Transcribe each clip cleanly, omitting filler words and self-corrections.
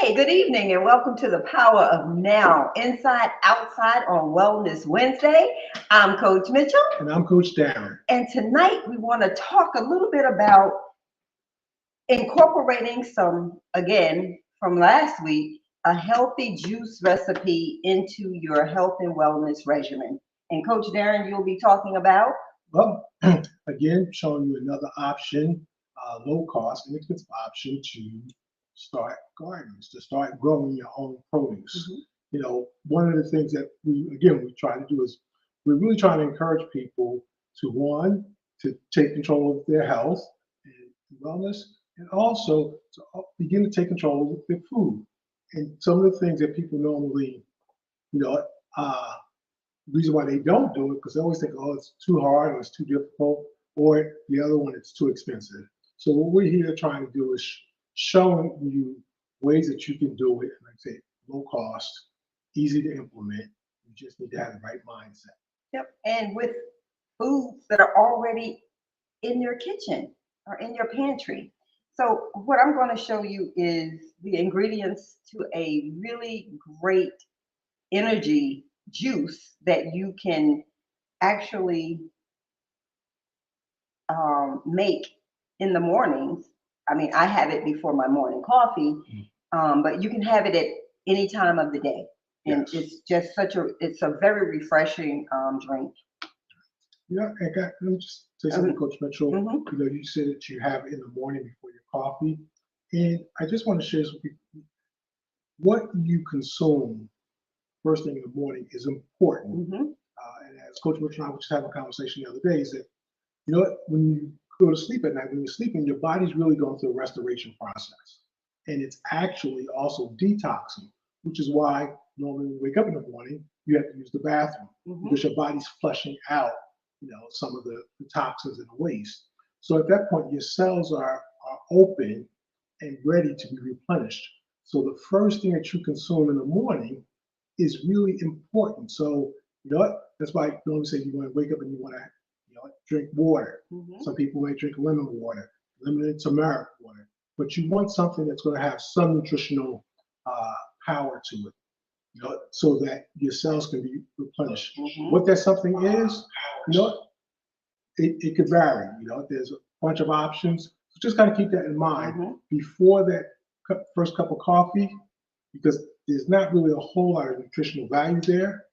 Hey, good evening, and welcome to the Power of Now, Inside, Outside on Wellness Wednesday. I'm Coach Mitchell, And I'm Coach Darren. and tonight we want to talk a little bit about incorporating some, again, from last week, a healthy juice recipe into your health and wellness regimen. And Coach Darren, you'll be talking about. Well, again, showing you another option, low cost, inexpensive option to start gardens, to start growing your own produce. Mhm. One of the things that we try to do is we're really trying to encourage people to one, to take control of their health and wellness, and also to begin to take control of their food. And some of the things that people normally, you know, uh, reason why they don't do it because they always think, oh, it's too hard or it's too difficult, or the other one, it's too expensive. So what we're here trying to do is showing you ways that you can do it, like I say, low cost, easy to implement. You just need to have the right mindset. Yep. And with foods that are already in your kitchen or in your pantry. So, what I'm going to show you is the ingredients to a really great energy juice that you can actually make in the mornings. I mean, I have it before my morning coffee, but you can have it at any time of the day. And Yes. it's just it's a very refreshing drink. Yeah, and let me just say something, Coach Mitchell. Mhm. You said that you have it in the morning before your coffee. And I just want to share with people what you consume first thing in the morning is important. Mhm. And as Coach Mitchell and I were just having a conversation the other day, is that when you go to sleep at night, when you're sleeping, your body's really going through a restoration process. And it's actually also detoxing, which is why normally when you wake up in the morning, you have to use the bathroom Mhm. because your body's flushing out, some of the toxins and the waste. So at that point, your cells are open and ready to be replenished. So the first thing that you consume in the morning is really important. So you know what? That's why you normally say you want to wake up and you want to drink water. Mhm. Some people may drink lemon water, lemon and turmeric water, but you want something that's going to have some nutritional uh, power to it, so that your cells can be replenished. Mhm. What that something is, it could vary. There's a bunch of options. So just kind of keep that in mind Mhm. before that first cup of coffee, because there's not really a whole lot of nutritional value there,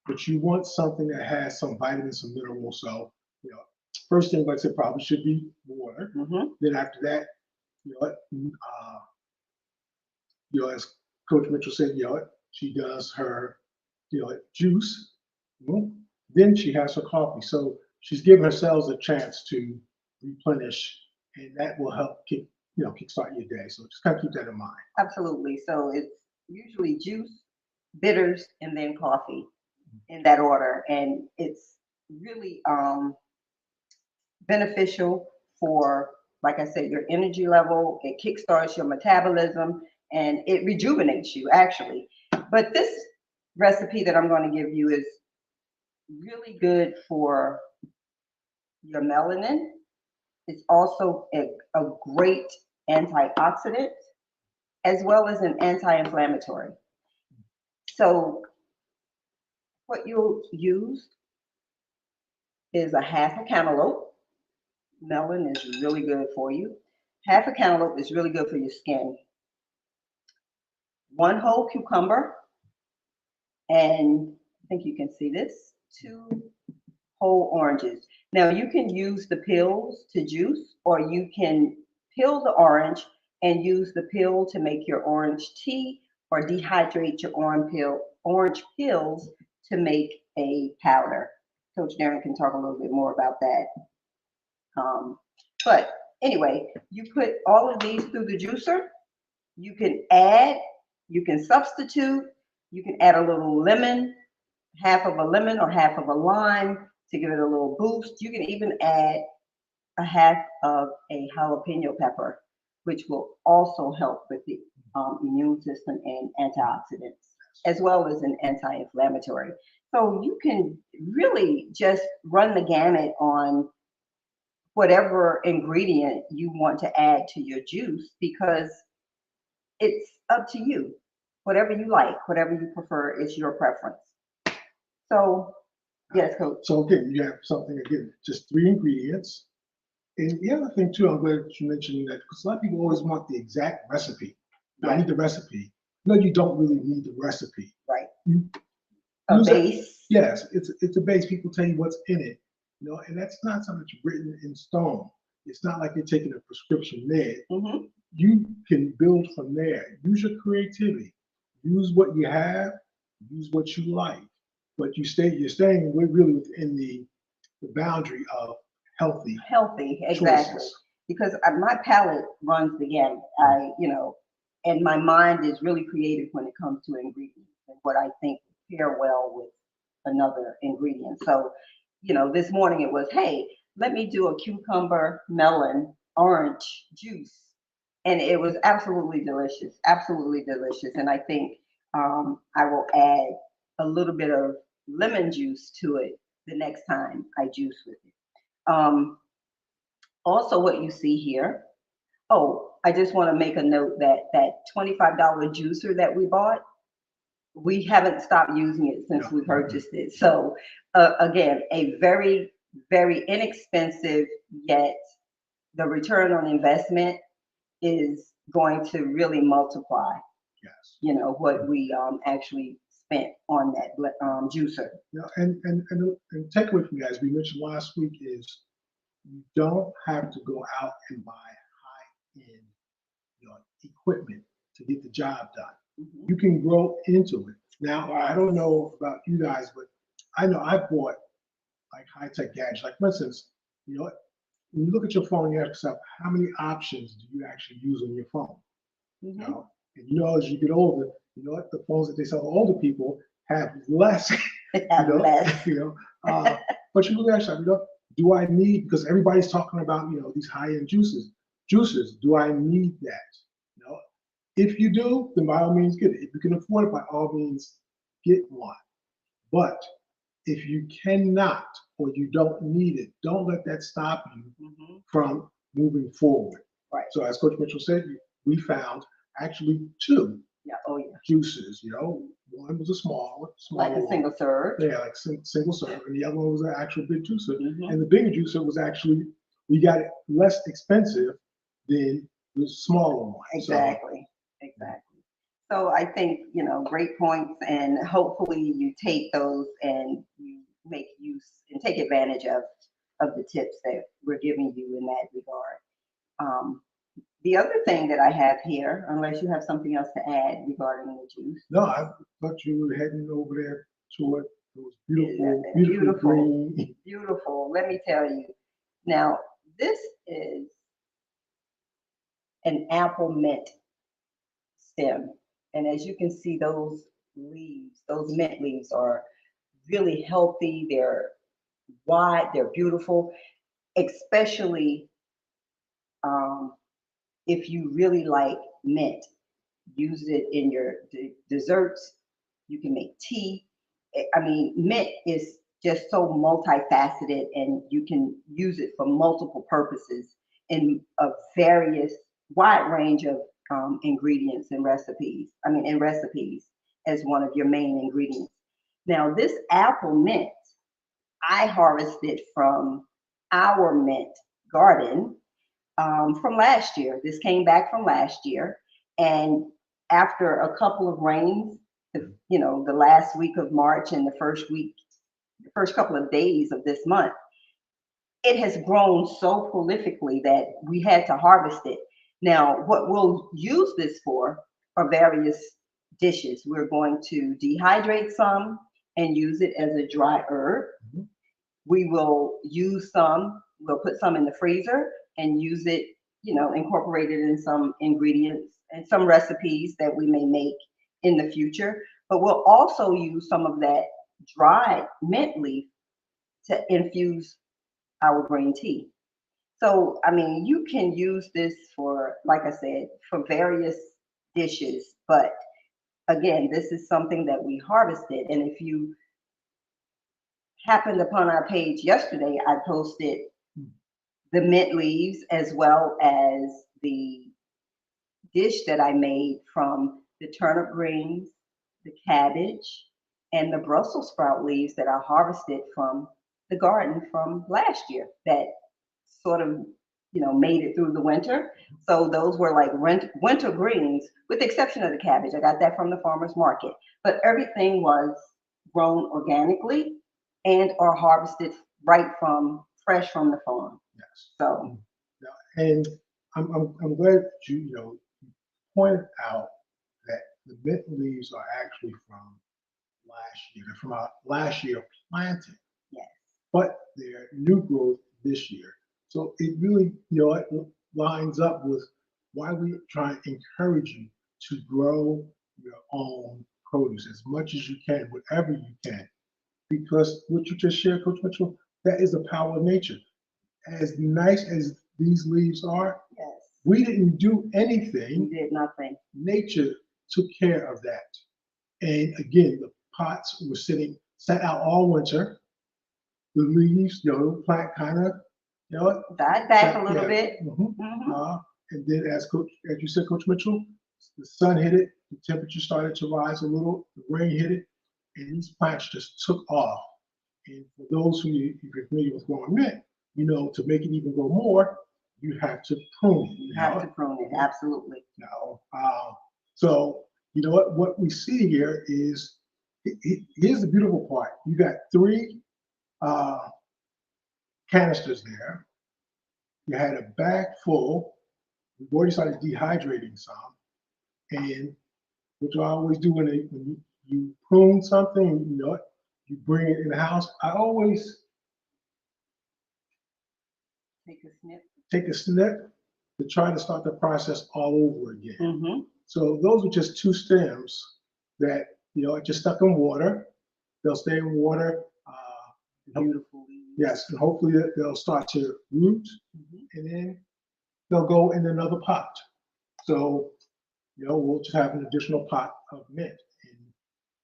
but you want something that has some vitamins, some minerals. So, you know, first thing, like I said, probably should be water. Mhm. Then after that, you know, as Coach Mitchell said, she does her, juice. Mhm. Then she has her coffee. So she's giving her cells a chance to replenish, and that will help kickstart your day. So just kind of keep that in mind. Absolutely. So it's usually juice, bitters, and then coffee in that order. And it's really beneficial for, like I said, your energy level. It kickstarts your metabolism and it rejuvenates you, actually. But this recipe that I'm going to give you is really good for your melanin. It's also a great antioxidant as well as an anti-inflammatory. So what you'll use is a half a cantaloupe. Melon is really good for you. Half a cantaloupe is really good for your skin. One whole cucumber, and I think you can see this, two whole oranges. Now you can use the peels to juice, or you can peel the orange and use the peel to make your orange tea, or dehydrate your orange peels to make a powder. Coach Darren can talk a little bit more about that. But anyway, you put all of these through the juicer. You can add, you can substitute, you can add a little lemon, half of a lemon or half of a lime to give it a little boost. You can even add a half of a jalapeno pepper, which will also help with the immune system and antioxidants, as well as an anti-inflammatory. So you can really just run the gamut on whatever ingredient you want to add to your juice, because it's up to you. Whatever you like, whatever you prefer, is your preference. So, yes, Coach. So again, you have something, again, just 3 ingredients. And the other thing too, I'm glad that you mentioned that, because a lot of people always want the exact recipe. I need the recipe. No, you don't really need the recipe. Right. You A use it. base. Yes, it's a base. People tell you what's in it, and that's not something that's written in stone. It's not like you're taking a prescription med. Mm-hmm. You can build from there. Use your creativity. Use what you have. Use what you like. But you're staying really within the boundary of healthy Exactly. choices. Because my palate runs the gamut. And my mind is really creative when it comes to ingredients and what I think would pair well with another ingredient. So, this morning it was, hey, let me do a cucumber, melon, orange juice. And it was absolutely delicious, absolutely delicious. And I think I will add a little bit of lemon juice to it the next time I juice with it. Also, what you see here. Oh, I just want to make a note that that $25 juicer that we bought, we haven't stopped using it since we purchased it. So again, a very, very inexpensive, yet the return on investment is going to really multiply, Yes. what we actually spent on that juicer. Yeah, and takeaway from you guys, we mentioned last week, is you don't have to go out and buy high-end equipment to get the job done. Mm-hmm. You can grow into it. Now, I don't know about you guys, but I know I bought like high-tech gadgets. Like, for instance, when you look at your phone, you ask yourself, how many options do you actually use on your phone? Mm-hmm. And as you get older, what the phones that they sell to older people have less. Less. But you really ask yourself, do I need? Because everybody's talking about these high-end juices. Do I need that? If you do, then by all means get it. If you can afford it, by all means get one. But if you cannot or you don't need it, don't let that stop you Mm-hmm. from moving forward. Right. So as Coach Mitchell said, we found actually two juices. One was a small like a one. single serve. Yeah, like single serve, and the other one was an actual big juicer. Mm-hmm. And the bigger juicer was actually, we got it less expensive than the smaller one. Exactly. So I think, great points, and hopefully you take those and you make use and take advantage of the tips that we're giving you in that regard. The other thing that I have here, unless you have something else to add regarding the juice. No, I thought you were heading over there toward those beautiful green. Beautiful. Let me tell you. Now, this is an apple mint stem. And as you can see, those leaves, those mint leaves, are really healthy. They're wide, they're beautiful, especially if you really like mint. Use it in your desserts. You can make tea. I mean, mint is just so multifaceted, and you can use it for multiple purposes in a various wide range of ingredients and recipes. In recipes as one of your main ingredients. Now, this apple mint, I harvested from our mint garden from last year. This came back from last year, and after a couple of rains, the last week of March and the first couple of days of this month, it has grown so prolifically that we had to harvest it. Now, what we'll use this for are various dishes. We're going to dehydrate some and use it as a dry herb. Mm-hmm. We will use some, we'll put some in the freezer and use it, incorporate it in some ingredients and some recipes that we may make in the future. But we'll also use some of that dried mint leaf to infuse our green tea. So, you can use this for, like I said, for various dishes. But again, this is something that we harvested. And if you happened upon our page yesterday, I posted the mint leaves as well as the dish that I made from the turnip greens, the cabbage, and the Brussels sprout leaves that I harvested from the garden from last year that sort of, made it through the winter. So those were like winter greens, with the exception of the cabbage. I got that from the farmer's market. But everything was grown organically and are harvested right from fresh from the farm. Yes. So Yeah, and I'm glad that you pointed out that the mint leaves are actually from last year. They're from our last year planting, yes, but they're new growth this year. So it really, it lines up with why we try and encourage you to grow your own produce as much as you can, whatever you can, because what you just shared, Coach Mitchell, that is the power of nature. As nice as these leaves are, yes, we didn't do we anything. did nothing. Nature took care of that. And again, the pots were set out all winter. The leaves, the plant kind of, Died back a little yeah. bit. Mhm. Mhm. And then as you said, Coach Mitchell, the sun hit it, the temperature started to rise a little, the rain hit it, and these plants just took off. And for those if you're familiar with growing mint, to make it even grow more, you have to prune it. You have to prune it, absolutely. So you know what we see here is, here's the beautiful part. You got 3 canisters there. You had a bag full. We've already started dehydrating some. And what I always do when you prune something, you bring it in the house. I always Take a snip. take a snip to try to start the process all over again. Mm-hmm. So those are just 2 stems that, are just stuck in water. They'll stay in water. Beautiful. Yes, and hopefully they'll start to root, and then they'll go in another pot. So, we'll just have an additional pot of mint. And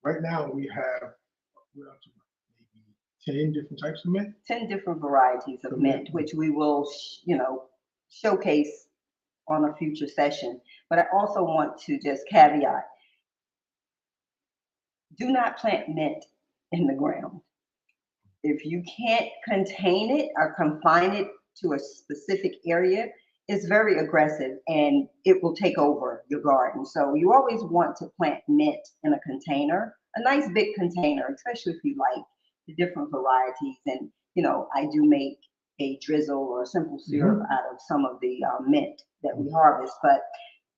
right now we're up to maybe 10 different types of mint. 10 different varieties of mint, which we will, showcase on a future session. But I also want to just caveat, do not plant mint in the ground. If you can't contain it or confine it to a specific area, it's very aggressive and it will take over your garden. So you always want to plant mint in a container, a nice big container, especially if you like the different varieties. And, I do make a drizzle or a simple syrup out of some of the mint that we harvest, but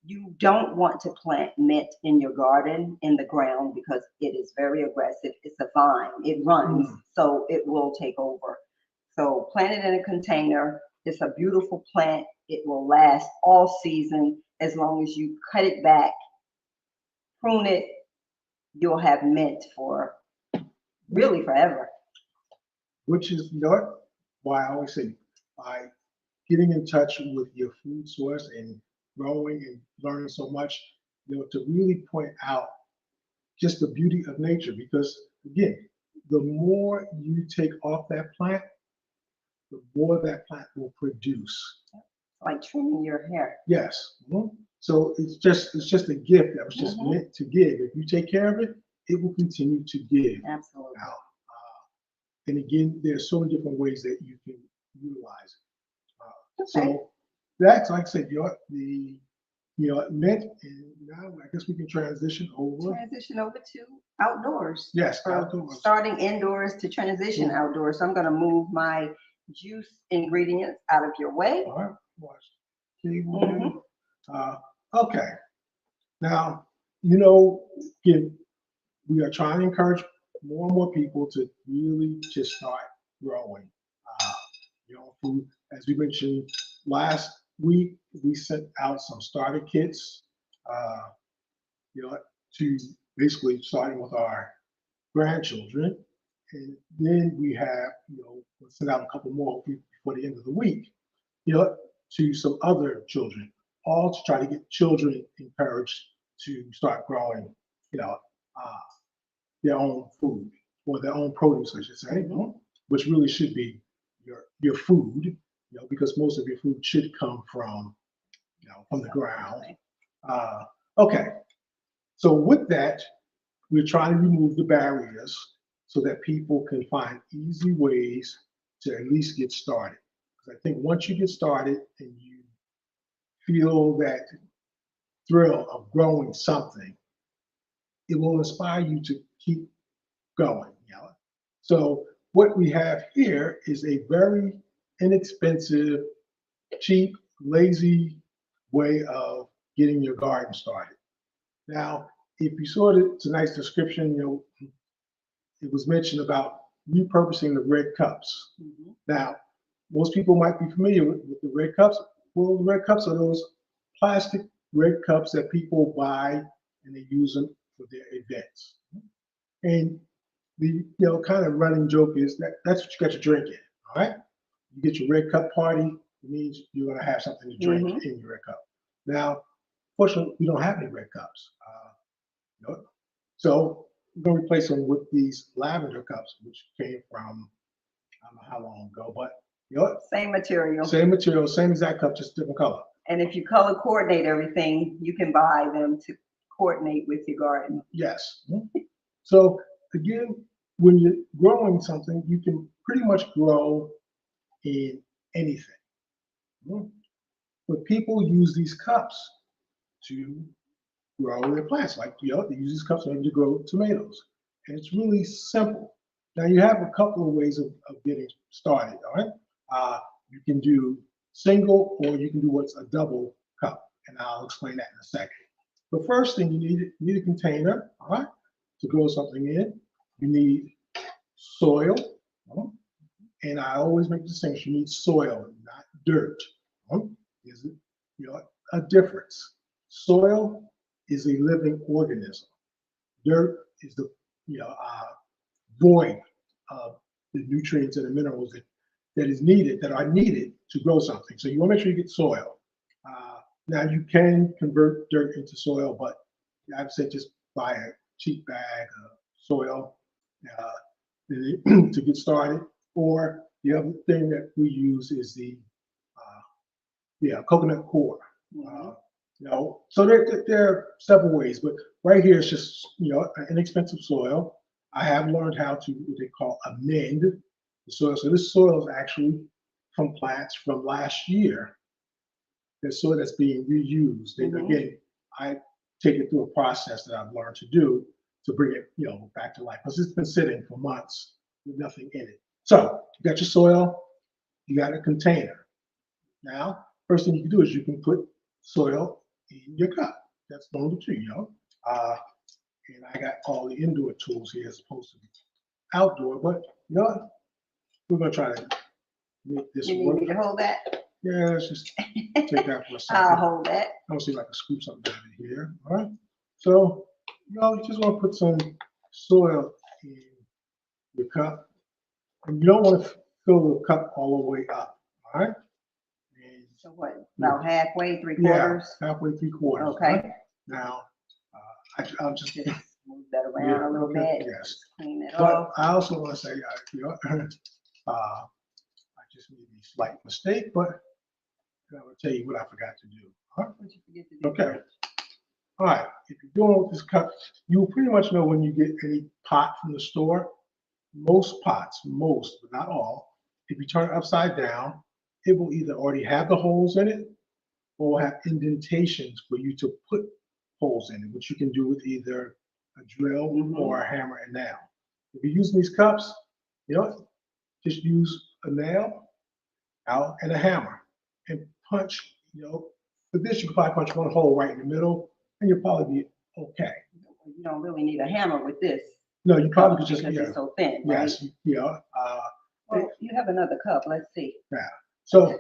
you don't want to plant mint in your garden in the ground because it is very aggressive. It's a vine, it runs, so it will take over. So plant it in a container. It's a beautiful plant. It will last all season as long as you cut it back, prune it. You'll have mint for really forever. Which is, why I always say, by getting in touch with your food source and growing and learning so much, to really point out just the beauty of nature. Because again, the more you take off that plant, the more that plant will produce. Like trimming your hair. Yes. So it's just a gift that was just meant to give. If you take care of it, it will continue to give. Absolutely. Now, and again, there's so many different ways that you can utilize it. So that's, like I said, the mint, and now I guess we can transition over to outdoors. Yes, From outdoors. starting indoors to transition outdoors. So I'm going to move my juice ingredients out of your way. All right. Watch table. Okay. Now, again, we are trying to encourage more and more people to really just start growing food. As we mentioned last week, we sent out some starter kits, to basically starting with our grandchildren. And then we have, we'll send out a couple more before the end of the week, to some other children, all to try to get children encouraged to start growing, their own food, or their own produce, I should say, which really should be your food, because most of your food should come from, from the ground. Okay, so with that, we're trying to remove the barriers so that people can find easy ways to at least get started. Because I think once you get started and you feel that thrill of growing something, it will inspire you to keep going. You know? So what we have here is a very inexpensive, cheap, lazy way of getting your garden started. Now, if you saw tonight's description, it was mentioned about repurposing the red cups. Mhm. Now, most people might be familiar with the red cups. Well, the red cups are those plastic red cups that people buy and they use them for their events. And the kind of running joke is that that's what you got your drink in. All right, you get your red cup party. It means you're going to have something to drink Mhm. in your red cup. Now, fortunately, we don't have any red cups. You know, so we're going to replace them with these lavender cups, which came from I don't know how long ago, but Same material. same material, same exact cup, just different color. And if you color coordinate everything, you can buy them to coordinate with your garden. Yes. So again, when you're growing something, you can pretty much grow in anything. Mhm. But people use these cups to grow their plants. Like, they use these cups maybe to grow tomatoes. And it's really simple. Now, you have a couple of ways of getting started, all right? You can do single or you can do what's a double cup. And I'll explain that in a second. The first thing you need a container, all right, to grow something in. You need soil, and I always make the distinction: you need soil, not dirt. Is it, a difference? Soil is a living organism. Dirt is the void of the nutrients and the minerals that are needed to grow something. So you want to make sure you get soil. Now you can convert dirt into soil, but I've said just buy a cheap bag of soil to get started. Or the other thing that we use is the coconut core. Mhm. So there are several ways, but right here it's just an inexpensive soil. I have learned how to what they call amend the soil. So this soil is actually from plants from last year. The soil that's being reused. And Mhm. again, I take it through a process that I've learned to do to bring it back to life because it's been sitting for months with nothing in it. So you got your soil, you got a container. Now, first thing you can do is you can put soil in your cup. That's one of the two, Uh, and I got all the indoor tools here as opposed to outdoor, but we're gonna try to make this You need work. me to hold that? Yeah, let's just take that for a I'll second. hold that. I'll see if I can scoop something out of here. All right. So, you just want to put some soil in your cup. And you don't want to fill the cup all the way up. All right. And So what? About halfway, three yeah, quarters? halfway, 3/4. Okay. Right? Now, I'll just Just move that around a little okay, bit. yes. Clean it But off. I also want to say, I just made a slight mistake, but I will tell you what I forgot to do. All right? What you forget to do? Okay. All right. If you're doing with this cup, you'll pretty much know when you get any pot from the store. Most pots, most, but not all, if you turn it upside down, it will either already have the holes in it or have indentations for you to put holes in it, which you can do with either a drill Mhm. or a hammer and nail. If you're using these cups, just use a nail out and a hammer and punch, for this you can probably punch one hole right in the middle and you'll probably be okay. You don't really need a hammer with this No, you probably cup could just, because it's so thin, right? yes, Well, you have another cup. Let's see. yeah. So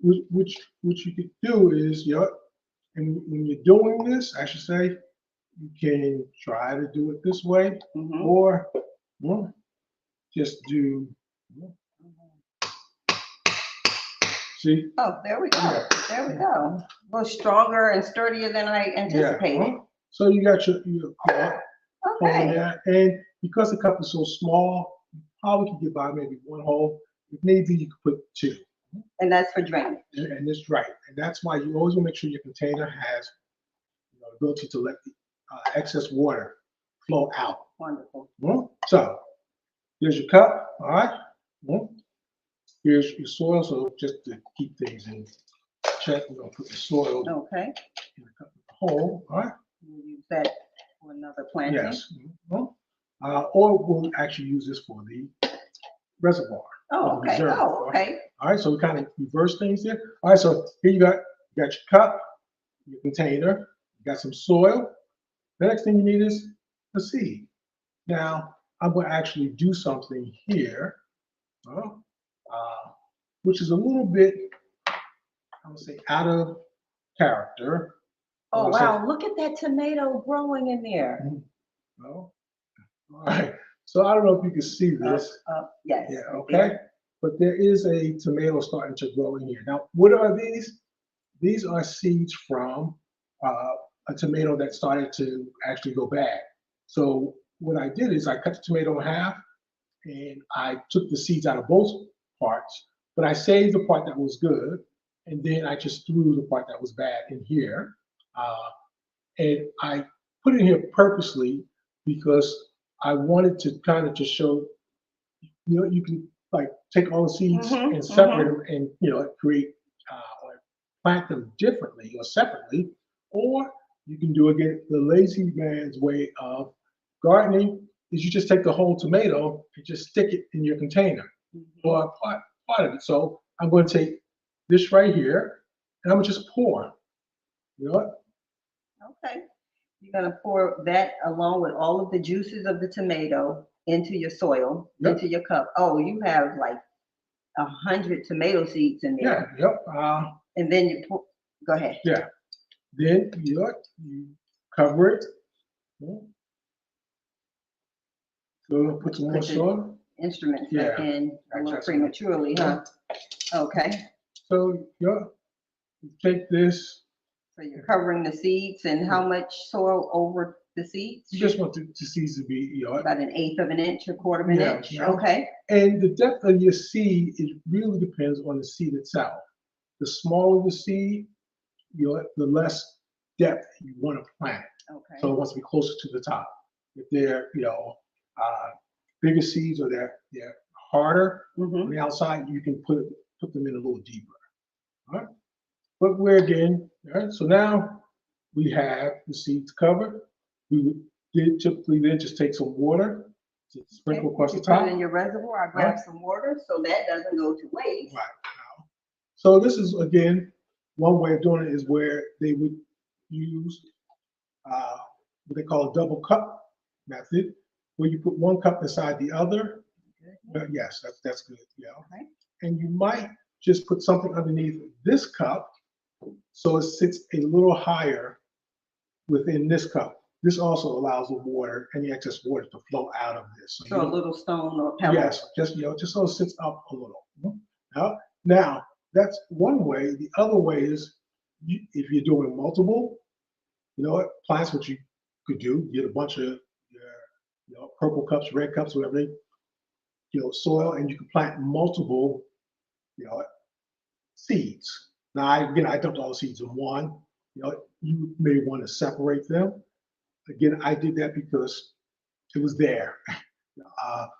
which you could do is, and when you're doing this, I should say, you can try to do it this way, Mhm. or just do, see, Oh, there we go. Yeah. There we go. A little stronger and sturdier than I anticipated. So you got your hole in Okay. there, and because the cup is so small, you probably can get by maybe one hole. If maybe you could put two. And that's for drainage. And it's right. And that's why you always want to make sure your container has ability to let the excess water flow out. Wonderful. So here's your cup, all right? Here's your soil, so just to keep things in check, we're gonna put the soil Okay. in the cup hole, all right? We'll use that for another planting. Yes. Or we'll actually use this for the reservoir. Oh, okay. Reserve, Oh, okay. All right, so we kind of reverse things here. All right, so here you got your cup, your container, you got some soil. The next thing you need is a seed. Now, I'm going to actually do something here, which is a little bit, I would say, out of character. Oh, wow. Look at that tomato growing in there. All right. So I don't know if you can see this. Yes. Yeah, okay. But there is a tomato starting to grow in here. Now, what are these? These are seeds from a tomato that started to actually go bad. So what I did is I cut the tomato in half and I took the seeds out of both parts, but I saved the part that was good, and then I just threw the part that was bad in here. And I put it here purposely because I wanted to kind of just show, you can like take all the seeds and separate them and, create or plant them differently or separately, or you can do again the lazy man's way of gardening is you just take the whole tomato and just stick it in your container or a part of it. So I'm going to take this right here and I'm going to just pour. You know what? Okay. You're going to pour that along with all of the juices of the tomato into your soil, into your cup. Oh, you have like 100 tomato seeds in there. Yeah, yep. And then you pour, go ahead. Yeah. Then you cover it. So put some more soil. Instruments back in a little prematurely, huh? Okay. So you take this. So you're covering the seeds, and how much soil over the seeds? You just want the seeds to be, about 1/8 of an inch, 1/4 of an inch. Okay. And the depth of your seed, it really depends on the seed itself. The smaller the seed, the less depth you want to plant. Okay. So it wants to be closer to the top. If they're, bigger seeds or they're harder on the outside, you can put them in a little deeper. All right. But we're again, all right, so now we have the seeds covered. We would typically then just take some water to sprinkle across the top. Put it in your reservoir. I grab some water so that doesn't go to waste. Right. So this is again one way of doing it is where they would use what they call a double cup method, where you put one cup inside the other. Yes, that's good. Yeah. Okay. And you might just put something underneath this cup so it sits a little higher within this cup. This also allows the water, any excess water, to flow out of this. So a little stone or pebble. Yes, just so it sits up a little. Now that's one way. The other way is if you're doing multiple, plants, what you could do, get a bunch of purple cups, red cups, whatever, soil, and you can plant multiple, seeds. Now, I dumped all the seeds in one. You may want to separate them. Again, I did that because it was there.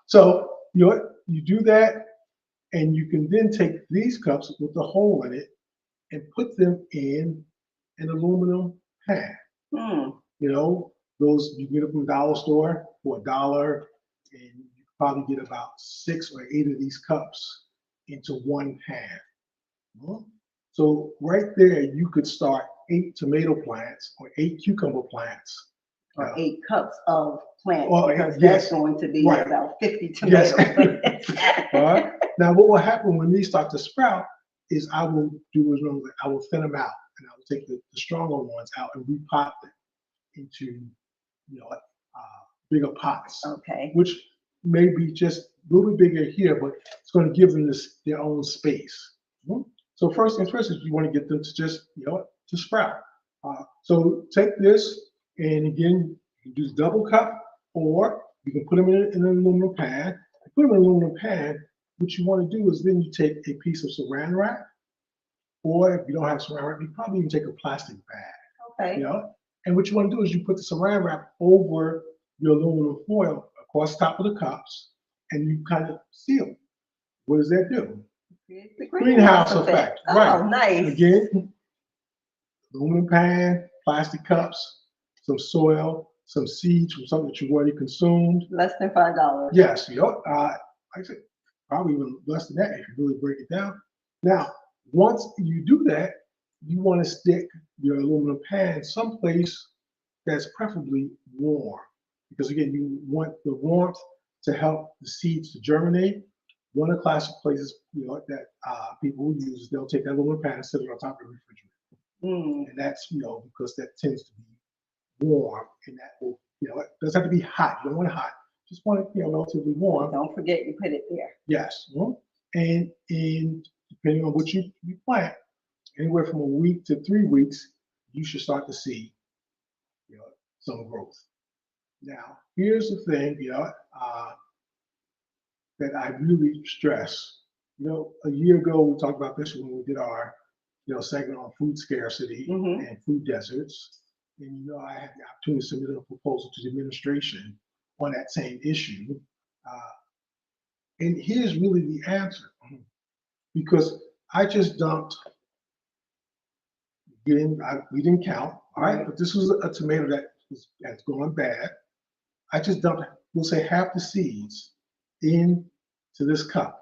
So you do that, and you can then take these cups with the hole in it and put them in an aluminum pan. Those you get them from the dollar store for $1, and you probably get about 6 or 8 of these cups into one pan. So right there, you could start 8 tomato plants or 8 cucumber plants. Or 8 cups of plants, because yes, that's going to be about 50 tomatoes. Yes. All right. Now, what will happen when these start to sprout is I will thin them out, and I will take the stronger ones out and repot them into bigger pots. Okay. Which may be just a little bit bigger here, but it's going to give them their own space. So first things first is you want to get them to just to sprout. So take this, and again, you can do double cup, or you can put them in an aluminum pan. Put them in an aluminum pan. What you want to do is then you take a piece of saran wrap, or if you don't have saran wrap, you probably even take a plastic bag. Okay. And what you want to do is you put the saran wrap over your aluminum foil across the top of the cups, and you kind of seal. What does that do? It's the Greenhouse effect. Oh, Right. nice. Again, aluminum pan, plastic cups, some soil, some seeds from something that you've already consumed. Less than $5. Yes, like I said, probably even less than that if you really break it down. Now, once you do that, you want to stick your aluminum pan someplace that's preferably warm, because again, you want the warmth to help the seeds to germinate. One of the classic places, that people will use is they'll take that aluminum pan and sit it on top of the refrigerator, and that's because that tends to be warm, and that will it doesn't have to be hot. You don't want it hot. Just want it relatively warm. Don't forget you put it there. Yes, and depending on what you plant, anywhere from a week to 3 weeks, you should start to see some growth. Now, here's the thing, that I really stress. A year ago we talked about this when we did our segment on food scarcity and food deserts, and I had the opportunity to submit a proposal to the administration on that same issue. And here's really the answer, because I just dumped. We didn't count, all right, but this was a tomato that's gone bad. I just dumped, we'll say, half the seeds into this cup.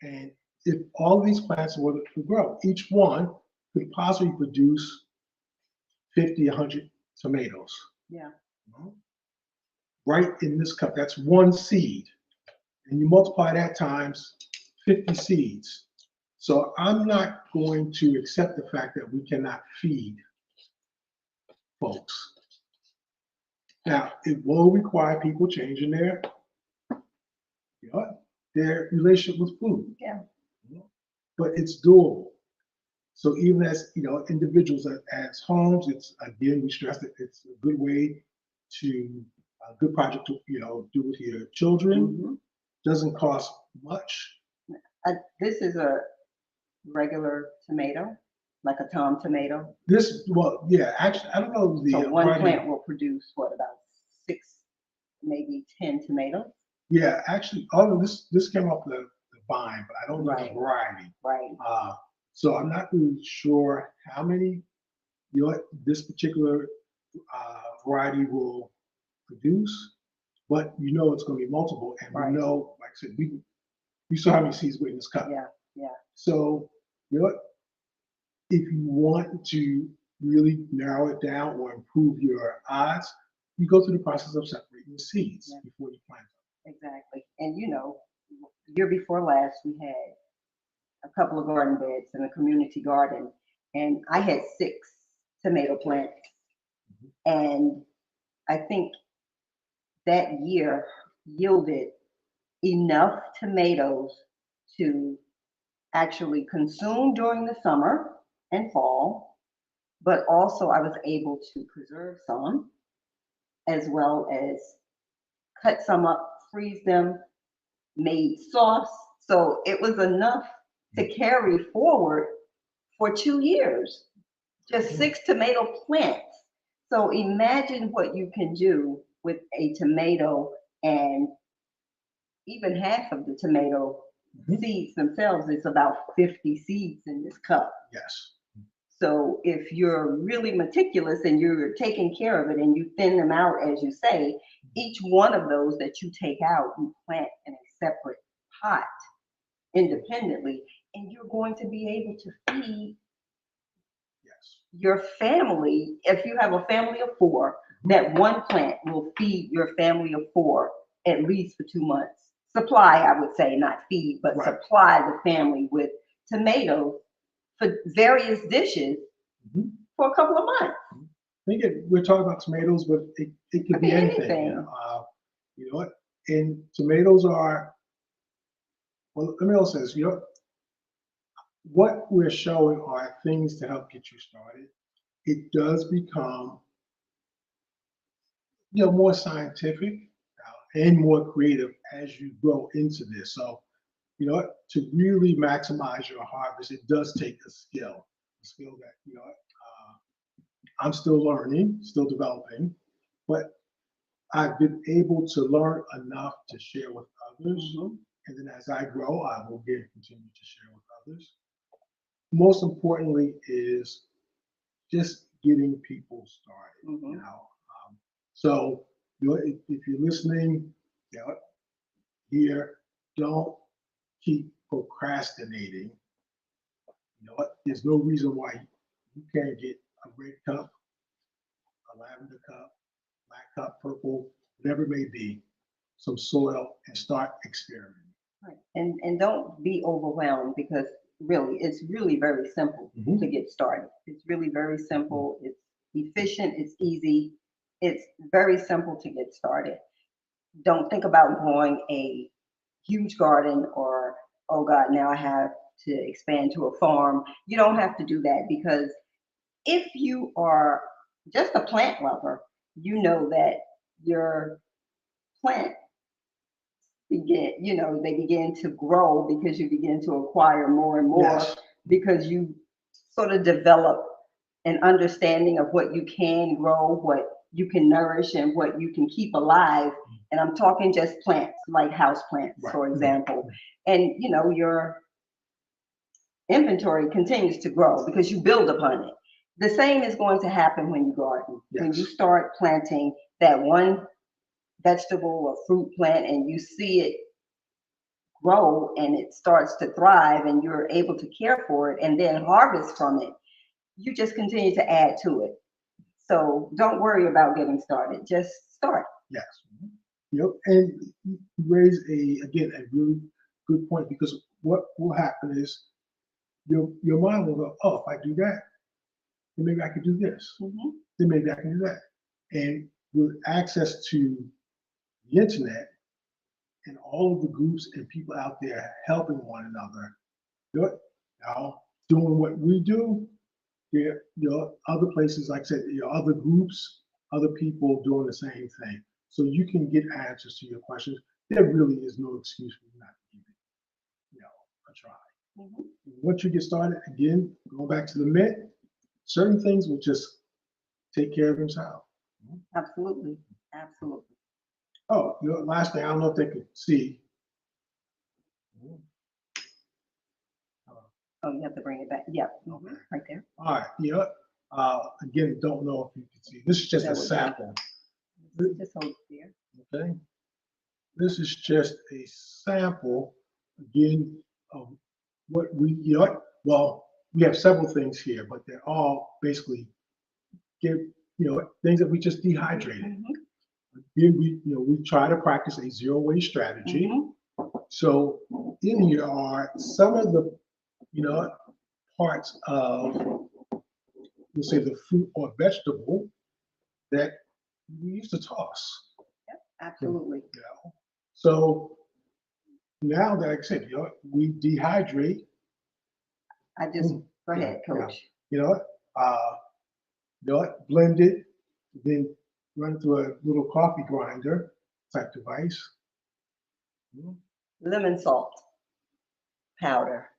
And if all of these plants were to grow, each one could possibly produce 50, 100 tomatoes. Yeah. Right in this cup, that's one seed. And you multiply that times 50 seeds. So I'm not going to accept the fact that we cannot feed folks. Now, it will require people changing their relationship with food. Yeah. But it's doable. So even as individuals, as homes, it's again, we stress that it's a good way to a good project to do with your children. Doesn't cost much. This is a regular tomato, like a Tom tomato. Actually, I don't know. So one plant will produce about 6, maybe 10 tomatoes. Yeah, actually, all of this came off the vine, but I don't know the variety. Right. So I'm not really sure how many this particular variety will produce, but it's going to be multiple, and we know, like I said, we saw how many seeds were in this cup. Yeah, yeah. So if you want to really narrow it down or improve your odds, you go through the process of separating the seeds before you plant them. Exactly. And year before last, we had a couple of garden beds in a community garden, and I had 6 tomato plants. And I think that year yielded enough tomatoes to actually consume during the summer and fall, but also I was able to preserve some, as well as cut some up, freeze them, made sauce. So it was enough to carry forward for 2 years, just 6 tomato plants. So imagine what you can do with a tomato, and even half of the tomato seeds themselves is about 50 seeds in this cup. Yes. So if you're really meticulous and you're taking care of it and you thin them out, as you say, each one of those that you take out, you plant in a separate pot independently, and you're going to be able to feed your family. If you have a family of 4, that one plant will feed your family of 4 at least for 2 months. Supply, I would say, not feed, but supply the family with tomatoes for various dishes for a couple of months. Again, we're talking about tomatoes, but it could be anything. You know what? And tomatoes are, well, let me also say this, what we're showing are things to help get you started. It does become, more scientific and more creative as you grow into this. So, to really maximize your harvest, it does take a skill that, I'm still learning, still developing, but I've been able to learn enough to share with others. Mhm. And then as I grow, I will again continue to share with others. Most importantly is just getting people started, you Mhm. know. So if you're listening, you know, here, don't keep procrastinating. You know what? There's no reason why you can't get a red cup, a lavender cup, black cup, purple, whatever it may be, some soil and start experimenting. Right. And don't be overwhelmed because really, it's really very simple Mhm. to get started. It's really very simple. It's efficient. It's easy. It's very simple to get started. Don't think about growing a huge garden or, oh God, now I have to expand to a farm. You don't have to do that because if you are just a plant lover, you know that your plant they begin to grow because you begin to acquire more and more Yes. because you sort of develop an understanding of what you can grow, what you can nourish, and what you can keep alive. And I'm talking just plants, like house plants, Right. for example. And your inventory continues to grow because you build upon it. The same is going to happen when you garden. When you Yes. start planting that one vegetable or fruit plant and you see it grow and it starts to thrive and you're able to care for it and then harvest from it, you just continue to add to it. So don't worry about getting started. Just start. Yes. Yep. And you raise a really good point because what will happen is your mind will go, oh, if I do that, then maybe I could do this. Mm-hmm. Then maybe I can do that. And with access to the internet and all of the groups and people out there helping one another, you know, doing what we do, there are other places, like I said, there are other groups, other people doing the same thing. So you can get answers to your questions. There really is no excuse for you not to give it, a try. Mm-hmm. Once you get started, again, going back to the myth, certain things will just take care of themselves. Absolutely. Absolutely. Oh, last thing, I don't know if they could see. Oh, you have to bring it back. Yeah. Mm-hmm. Okay. Right there. All right, yeah. Again, don't know if you can see. This is just a sample. Just hold it there. Okay. This is just a sample, again, of what well, we have several things here, but they're all basically things that we just dehydrated. Mm-hmm. Again, we try to practice a zero waste strategy. Mm-hmm. So in here are some of the, parts of, we'll say, the fruit or vegetable that we used to toss. Yep. Absolutely. So now that, like I said, we dehydrate. I just go ahead, Coach. Uh, blend it, then run through a little coffee grinder type device. Lemon salt powder.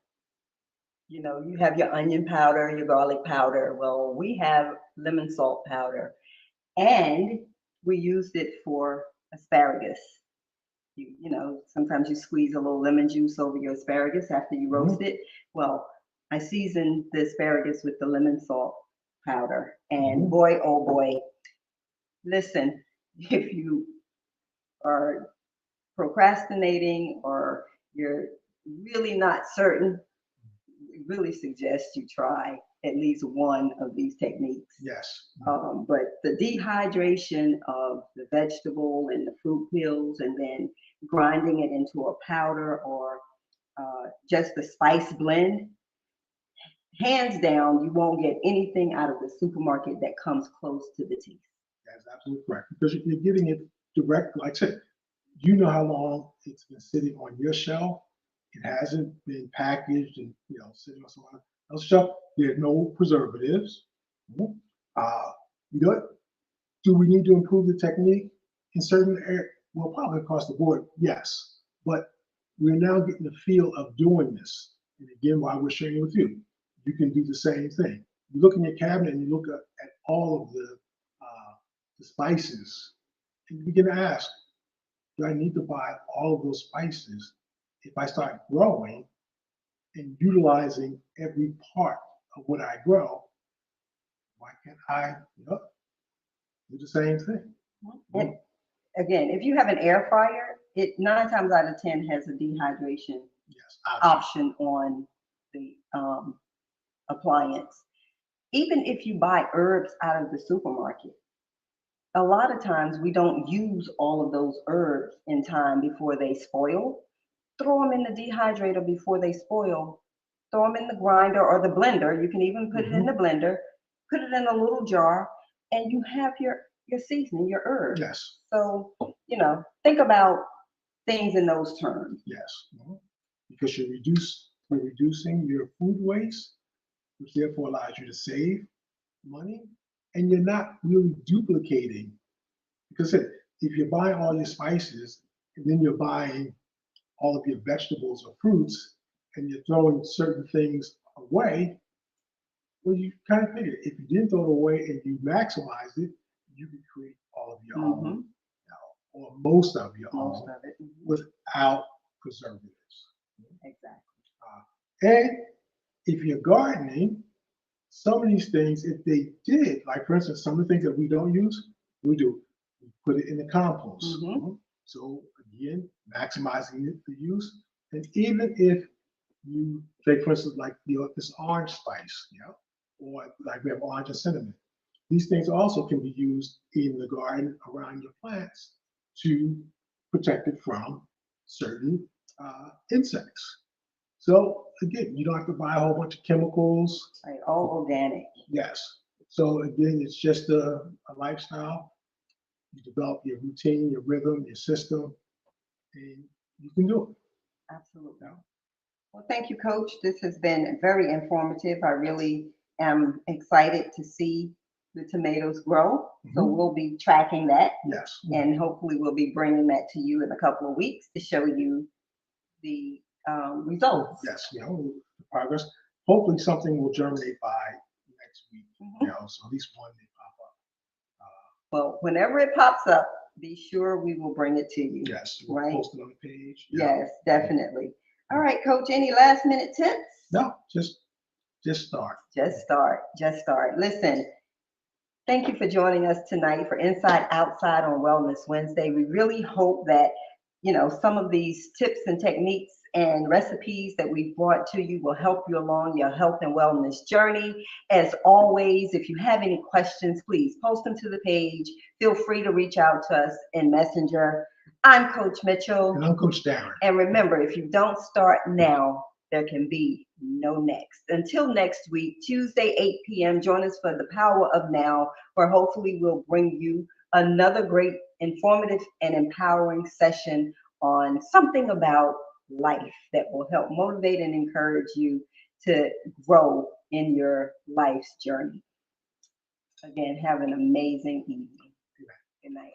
You have your onion powder, your garlic powder. Well, we have lemon salt powder, and we used it for asparagus. Sometimes you squeeze a little lemon juice over your asparagus after you roast it. Well, I seasoned the asparagus with the lemon salt powder, and boy, oh boy, listen, if you are procrastinating or you're really not certain, we really suggest you try at least one of these techniques. Yes. But the dehydration of the vegetable and the fruit peels and then grinding it into a powder or just the spice blend, hands down, you won't get anything out of the supermarket that comes close to the taste. That's absolutely correct. Because you're getting it direct, like I said, you know how long it's been sitting on your shelf. It hasn't been packaged and sitting on someone else's shelf. There's no preservatives. You know what? Do we need to improve the technique in certain areas? Well, probably across the board, yes. But we're now getting the feel of doing this. And again, while we're sharing with you, you can do the same thing. You look in your cabinet and you look at all of the spices, and you begin to ask, do I need to buy all of those spices if I start growing and utilizing every part of what I grow? Why can't I do the same thing? And again, if you have an air fryer, it 9 times out of 10 has a dehydration Yes, option on the appliance. Even if you buy herbs out of the supermarket, a lot of times we don't use all of those herbs in time before they spoil. Throw them in the dehydrator before they spoil. Throw them in the grinder or the blender. You can even put it in the blender, put it in a little jar, and you have your seasoning, your herbs. Yes. So, think about things in those terms. Yes. Because you're reducing your food waste, which therefore allows you to save money, and you're not really duplicating. Because if you're buying all your spices and then you're buying all of your vegetables or fruits and you're throwing certain things away, well, you kind of figure if you didn't throw it away and you maximized it, you could create all of your own, or most of your own, without preservatives. Exactly. And if you're gardening, some of these things, if they did, like for instance, some of the things that we don't use, we do. We put it in the compost. So again, maximizing the use. And even if you take, for instance, like this orange spice, or like we have orange and cinnamon, these things also can be used in the garden around your plants to protect it from certain insects. So again, you don't have to buy a whole bunch of chemicals. Right, all organic. Yes. So again, it's just a lifestyle. You develop your routine, your rhythm, your system, and you can do it. Absolutely. Well, thank you, Coach. This has been very informative. I really am excited to see the tomatoes grow. So we'll be tracking that. Yes. And hopefully we'll be bringing that to you in a couple of weeks to show you the results. Yes, the progress. Hopefully something will germinate by next week. So at least one may pop up. Well, whenever it pops up, be sure we will bring it to you. Yes, we'll post it on the page. Yes, definitely. All right, Coach, any last minute tips? No, just start. Just start. Listen, thank you for joining us tonight for Inside Outside on Wellness Wednesday. We really hope that, some of these tips and techniques and recipes that we've brought to you will help you along your health and wellness journey. As always, if you have any questions, please post them to the page. Feel free to reach out to us in Messenger. I'm Coach Mitchell. And I'm Coach Darren. And remember, if you don't start now, there can be no next. Until next week, Tuesday, 8 p.m., join us for the Power of Now, where hopefully we'll bring you another great, informative, and empowering session on something about life that will help motivate and encourage you to grow in your life's journey. Again, have an amazing evening. Good night.